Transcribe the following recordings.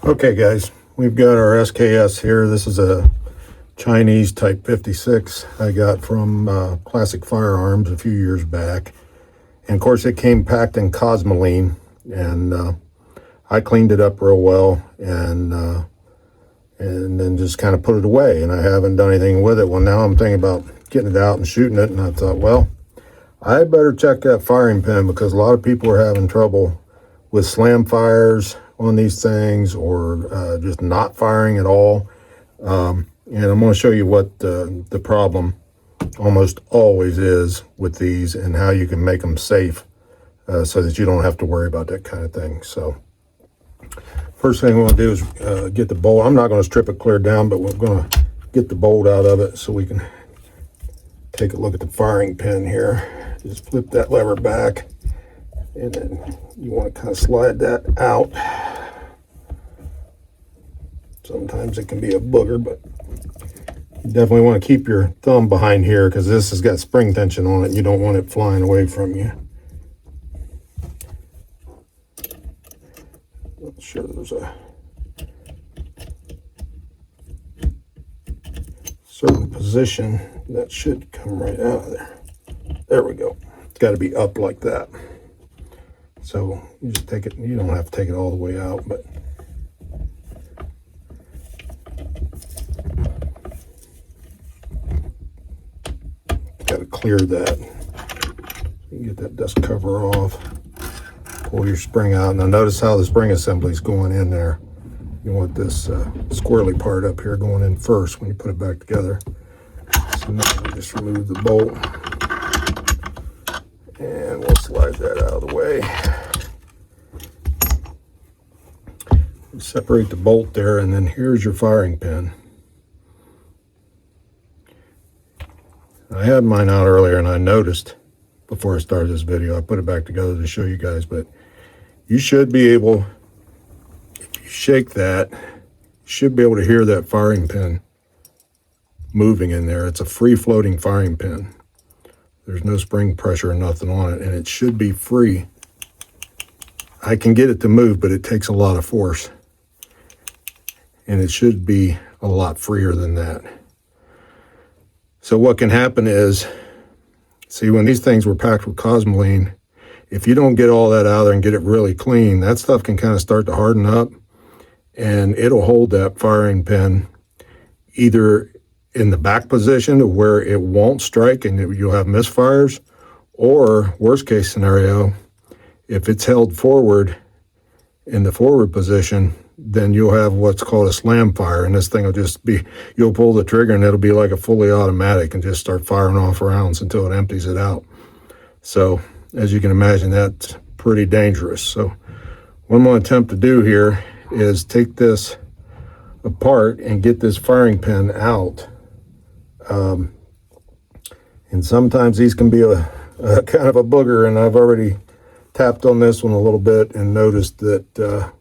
Okay guys, we've got our SKS here. This is a Chinese Type 56 I got from Classic Firearms a few years back. And of course it came packed in cosmoline, and I cleaned it up real well and then just kind of put it away, and I haven't done anything with it. Well, now I'm thinking about getting it out and shooting it, and I thought, well, I better check that firing pin, because a lot of people are having trouble with slam fires on these things, or just not firing at all. And I'm going to show you what the problem almost always is with these, and how you can make them safe so that you don't have to worry about that kind of thing. So first thing we want to do is get the bolt. I'm not going to strip it clear down, but we're going to get the bolt out of it so we can take a look at the firing pin here. Just flip that lever back, and then you want to kind of slide that out. Sometimes it can be a booger, but you definitely want to keep your thumb behind here, because this has got spring tension on it and you don't want it flying away from you. Not sure there's a certain position that should come right out of there. There we go. It's got to be up like that. So you just take it, you don't have to take it all the way out, but got to clear that. You can get that dust cover off. Pull your spring out. Now notice how the spring assembly is going in there. You want this squirrely part up here going in first when you put it back together. So now we just remove the bolt, and we'll slide that out of the way. Separate the bolt there, and then here's your firing pin. I had mine out earlier, and I noticed before I started this video, I put it back together to show you guys, but you should be able, if you shake that, you should be able to hear that firing pin moving in there. It's a free floating firing pin. There's no spring pressure or nothing on it, and it should be free. I can get it to move, but it takes a lot of force, and it should be a lot freer than that. So what can happen is, see, when these things were packed with cosmoline, if you don't get all that out there and get it really clean, that stuff can kind of start to harden up, and it'll hold that firing pin either in the back position to where it won't strike and you'll have misfires, or worst case scenario, if it's held forward in the forward position, then you'll have what's called a slam fire, and this thing will just be, you'll pull the trigger and it'll be like a fully automatic and just start firing off rounds until it empties it out. So as you can imagine, that's pretty dangerous. So what I'm going to attempt to do here is take this apart and get this firing pin out. And sometimes these can be a kind of a booger, and I've already tapped on this one a little bit and noticed that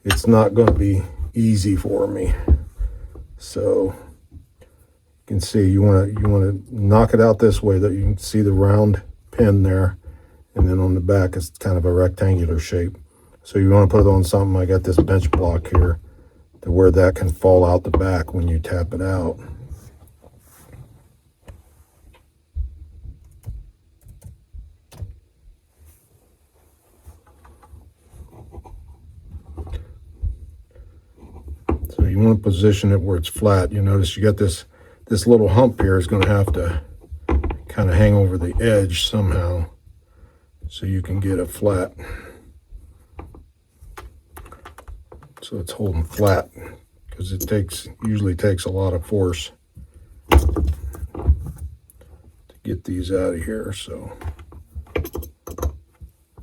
it's not going to be easy for me. So you can see, you want to knock it out this way, that you can see the round pin there, and then on the back it's kind of a rectangular shape. So you want to put it on something. I got this bench block here to where that can fall out the back when you tap it out. So you want to position it where it's flat. You notice you got this little hump here is going to have to kind of hang over the edge somehow so you can get it flat. So it's holding flat, because it usually takes a lot of force to get these out of here. So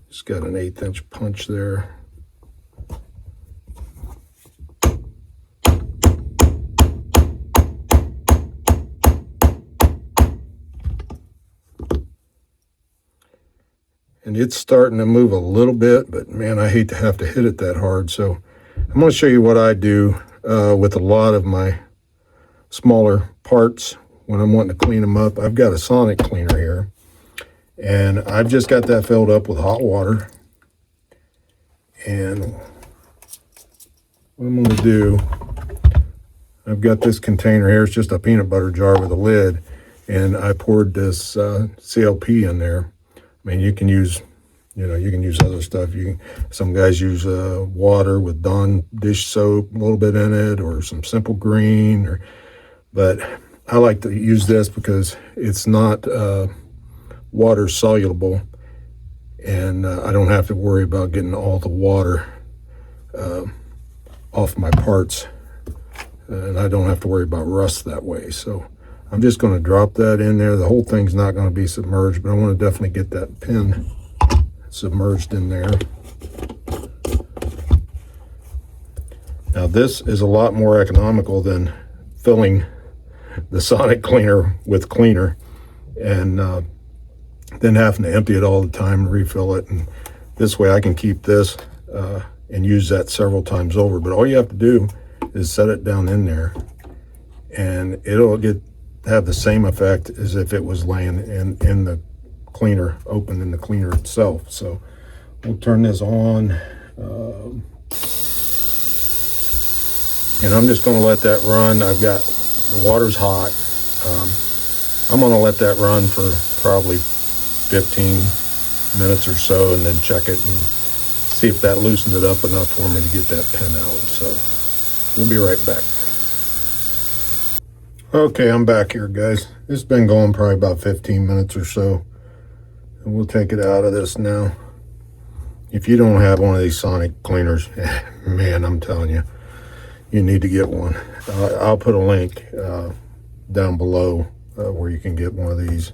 it's got an 1/8 inch punch there. And it's starting to move a little bit, but man, I hate to have to hit it that hard. So I'm going to show you what I do with a lot of my smaller parts when I'm wanting to clean them up. I've got a sonic cleaner here, and I've just got that filled up with hot water. And what I'm going to do, I've got this container here. It's just a peanut butter jar with a lid, and I poured this CLP in there. I mean, you can use, you can use other stuff. Some guys use water with Dawn dish soap, a little bit in it, or some Simple Green. But I like to use this because it's not water soluble, and I don't have to worry about getting all the water off my parts, and I don't have to worry about rust that way. So I'm just going to drop that in there. The whole thing's not going to be submerged, but I want to definitely get that pin submerged in there. Now this is a lot more economical than filling the sonic cleaner with cleaner and then having to empty it all the time and refill it. And this way I can keep this and use that several times over. But all you have to do is set it down in there, and it'll have the same effect as if it was laying in the cleaner, open in the cleaner itself. So we'll turn this on, and I'm just going to let that run. The water's hot. I'm going to let that run for probably 15 minutes or so, and then check it and see if that loosened it up enough for me to get that pin out. So we'll be right back. Okay, I'm back here, guys. It's been going probably about 15 minutes or so, and we'll take it out of this now. If you don't have one of these sonic cleaners, man, I'm telling you, you need to get one. I'll put a link down below where you can get one of these.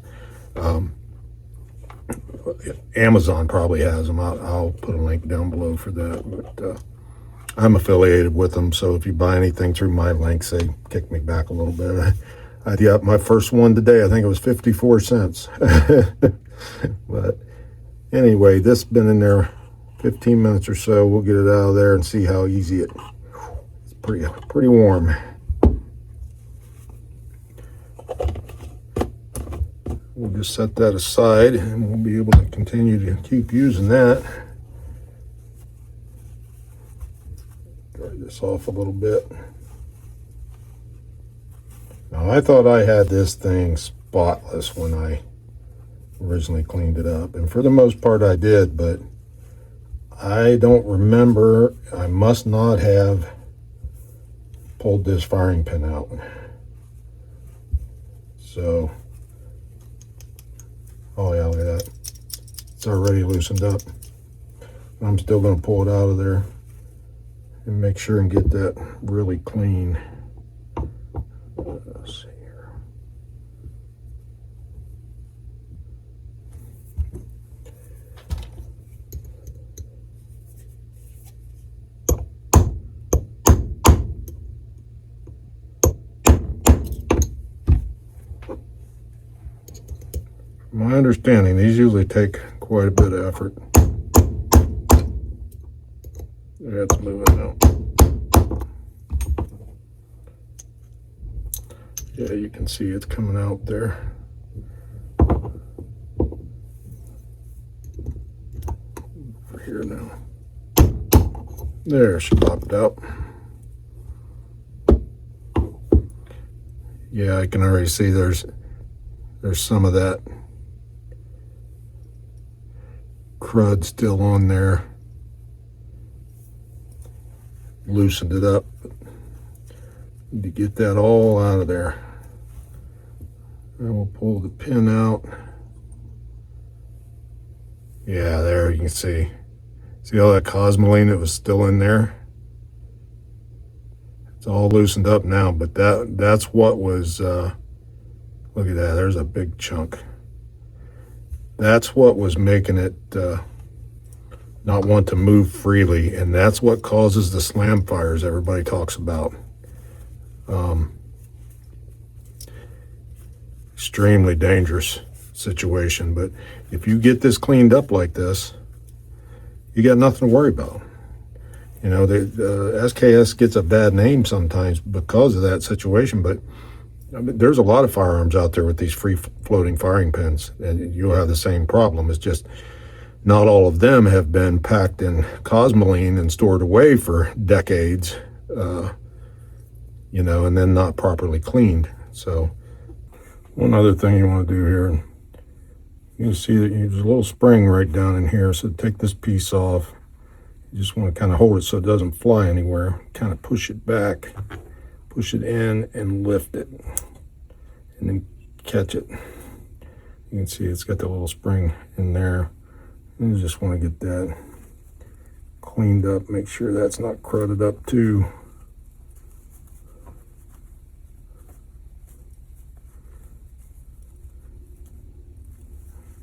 Amazon probably has them. I'll put a link down below for that. But I'm affiliated with them, so if you buy anything through my links, they kick me back a little bit. I got my first one today. I think it was 54 cents. But anyway, this has been in there 15 minutes or so. We'll get it out of there and see how easy it's pretty warm. We'll just set that aside, and we'll be able to continue to keep using that. Dry this off a little bit. Now, I thought I had this thing spotless when I originally cleaned it up, and for the most part I did, but I don't remember. I must not have pulled this firing pin out. So, oh yeah, look at that. It's already loosened up. I'm still going to pull it out of there and make sure and get that really clean. Let's see here. From my understanding, these usually take quite a bit of effort. That's moving out. Yeah, you can see it's coming out there. Over here now. There, she popped out. Yeah, I can already see there's some of that crud still on there. Loosened it up. Need to get that all out of there. And we'll pull the pin out. Yeah, there you can see. See all that cosmoline that was still in there? It's all loosened up now, but that's what was, look at that, there's a big chunk. That's what was making it not want to move freely, and that's what causes the slam fires everybody talks about. Extremely dangerous situation, but if you get this cleaned up like this, you got nothing to worry about. You know, the SKS gets a bad name sometimes because of that situation, but I mean, there's a lot of firearms out there with these free floating firing pins, and you'll have the same problem. It's just not all of them have been packed in cosmoline and stored away for decades you know, and then not properly cleaned. So one other thing you want to do here, you can see that there's a little spring right down in here. So take this piece off. You just want to kind of hold it so it doesn't fly anywhere. Kind of push it back, push it in and lift it, and then catch it. You can see it's got the little spring in there. And you just want to get that cleaned up, make sure that's not crowded up too.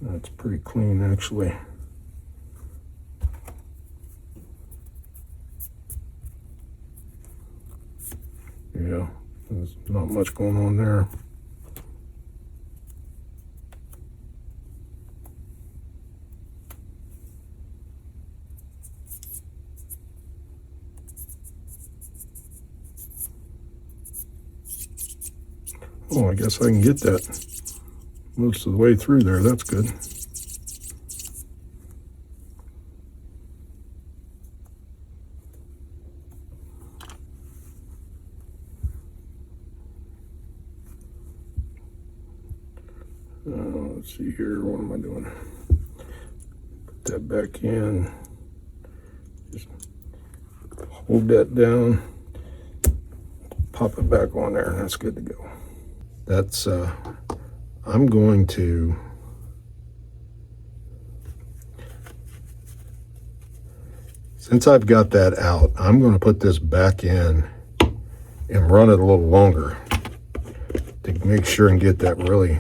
That's pretty clean actually. Yeah, there's not much going on there. Oh, I guess I can get that most of the way through there. That's good. Let's see here. What am I doing? Put that back in. Just hold that down. Pop it back on there, and that's good to go. That's, I'm going to since I've got that out, I'm going to put this back in and run it a little longer to make sure and get that really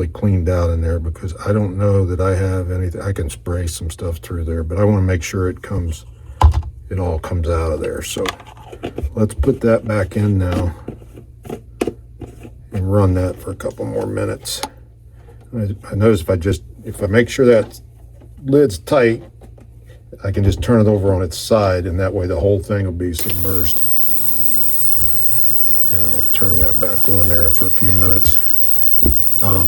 cleaned out in there, because I don't know that I have anything. I can spray some stuff through there, but I want to make sure it all comes out of there. So let's put that back in now and run that for a couple more minutes. I notice if I make sure that lid's tight, I can just turn it over on its side, and that way the whole thing will be submerged. And I'll turn that back on there for a few minutes. I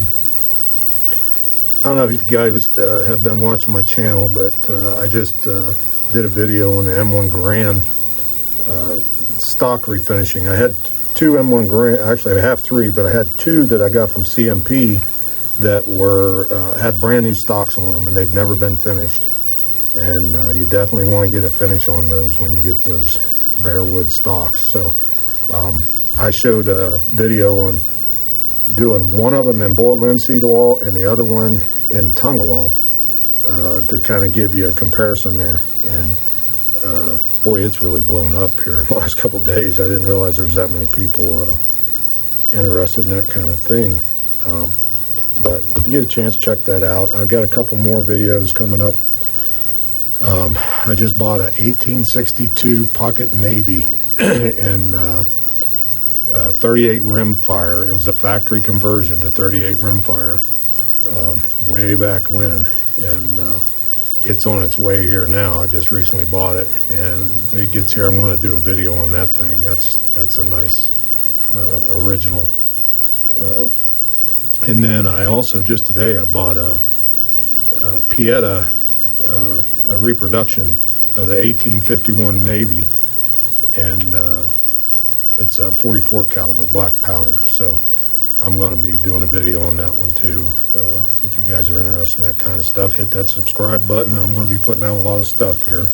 don't know if you guys have been watching my channel, but I just did a video on the M1 Grand stock refinishing. I had two M1 Grand, actually I have three, but I had two that I got from CMP that had brand new stocks on them, and they'd never been finished. And you definitely want to get a finish on those when you get those bare wood stocks. So I showed a video on doing one of them in boiled linseed oil and the other one in tungol to kind of give you a comparison there. And boy, it's really blown up here in the last couple of days. I didn't realize there was that many people interested in that kind of thing. But if you get a chance, check that out. I've got a couple more videos coming up. I just bought a 1862 Pocket Navy and 38 rim fire. It was a factory conversion to 38 rim fire way back when, and it's on its way here now. I just recently bought it, and when it gets here, I'm going to do a video on that thing. That's a nice original. And then I also just today I bought a Pieta, a reproduction of the 1851 Navy, and it's a 44 caliber black powder. So I'm going to be doing a video on that one too. If you guys are interested in that kind of stuff, hit that subscribe button. I'm going to be putting out a lot of stuff here.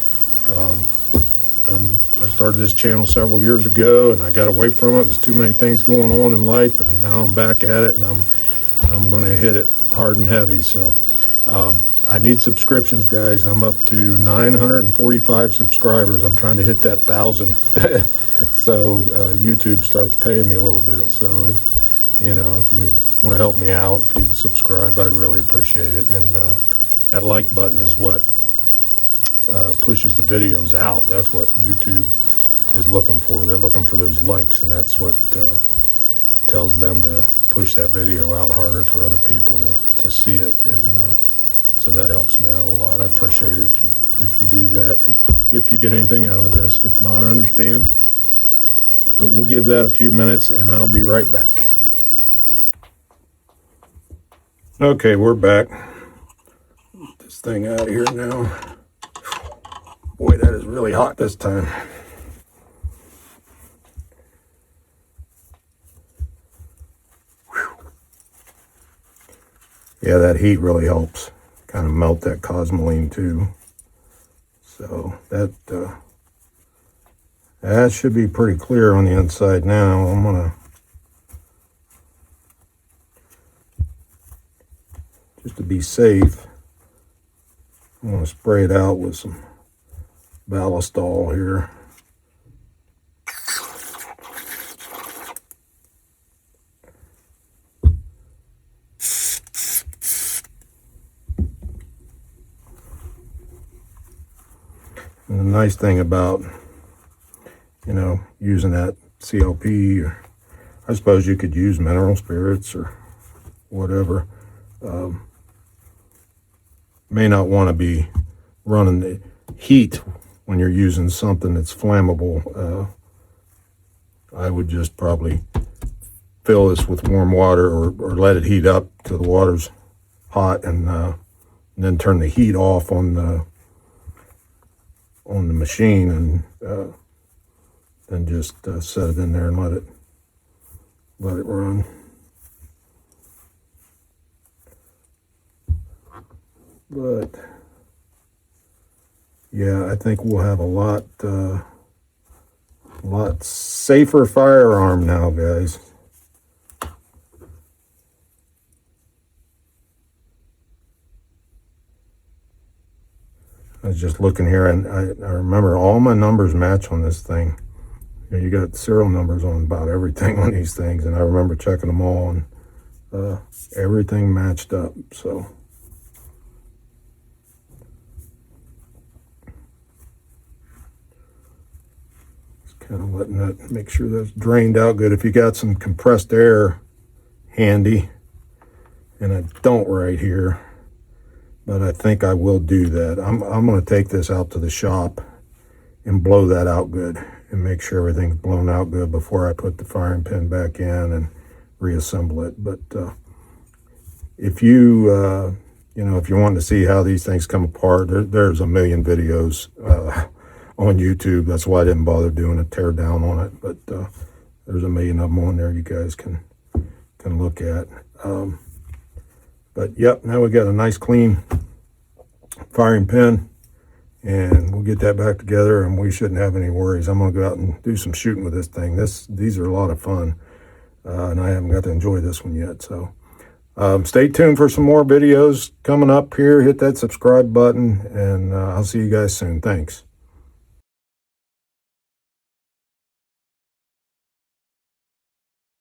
I started this channel several years ago, and I got away from it. There's too many things going on in life, and now I'm back at it, and I'm going to hit it hard and heavy. So I need subscriptions, guys. I'm up to 945 subscribers. I'm trying to hit that 1,000. So YouTube starts paying me a little bit. So if you want to help me out, if you'd subscribe, I'd really appreciate it. And that like button is what pushes the videos out. That's what YouTube is looking for. They're looking for those likes, and that's what tells them to push that video out harder for other people to see it. And so that helps me out a lot. I appreciate it if you do that, if you get anything out of this. If not, I understand. But we'll give that a few minutes, and I'll be right back. Okay, we're back. Get this thing out of here now. Boy, that is really hot this time. Yeah, that heat really helps kind of melt that cosmoline too. So that should be pretty clear on the inside now. I'm gonna just to be safe, I'm gonna spray it out with some ballistol here. And the nice thing about, you know, using that CLP, or I suppose you could use mineral spirits or whatever. May not want to be running the heat when you're using something that's flammable. I would just probably fill this with warm water, or let it heat up till the water's hot, and then turn the heat off on the machine, and then just set it in there and let it run. But yeah, I think we'll have a lot safer firearm now, guys. I was just looking here, and I remember all my numbers match on this thing. You know, you got serial numbers on about everything on these things, and I remember checking them all, and everything matched up. So just kind of letting that, make sure that's drained out good. If you got some compressed air handy, and I don't right here, but I think I will do that. I'm going to take this out to the shop and blow that out good and make sure everything's blown out good before I put the firing pin back in and reassemble it. But if you you know, if you want to see how these things come apart, there's a million videos on YouTube. That's why I didn't bother doing a tear down on it. But there's a million of them on there you guys can look at. But yep, now we got a nice clean firing pin, and we'll get that back together, and we shouldn't have any worries. I'm gonna go out and do some shooting with this thing. These are a lot of fun, and I haven't got to enjoy this one yet. So stay tuned for some more videos coming up here. Hit that subscribe button, and I'll see you guys soon. Thanks.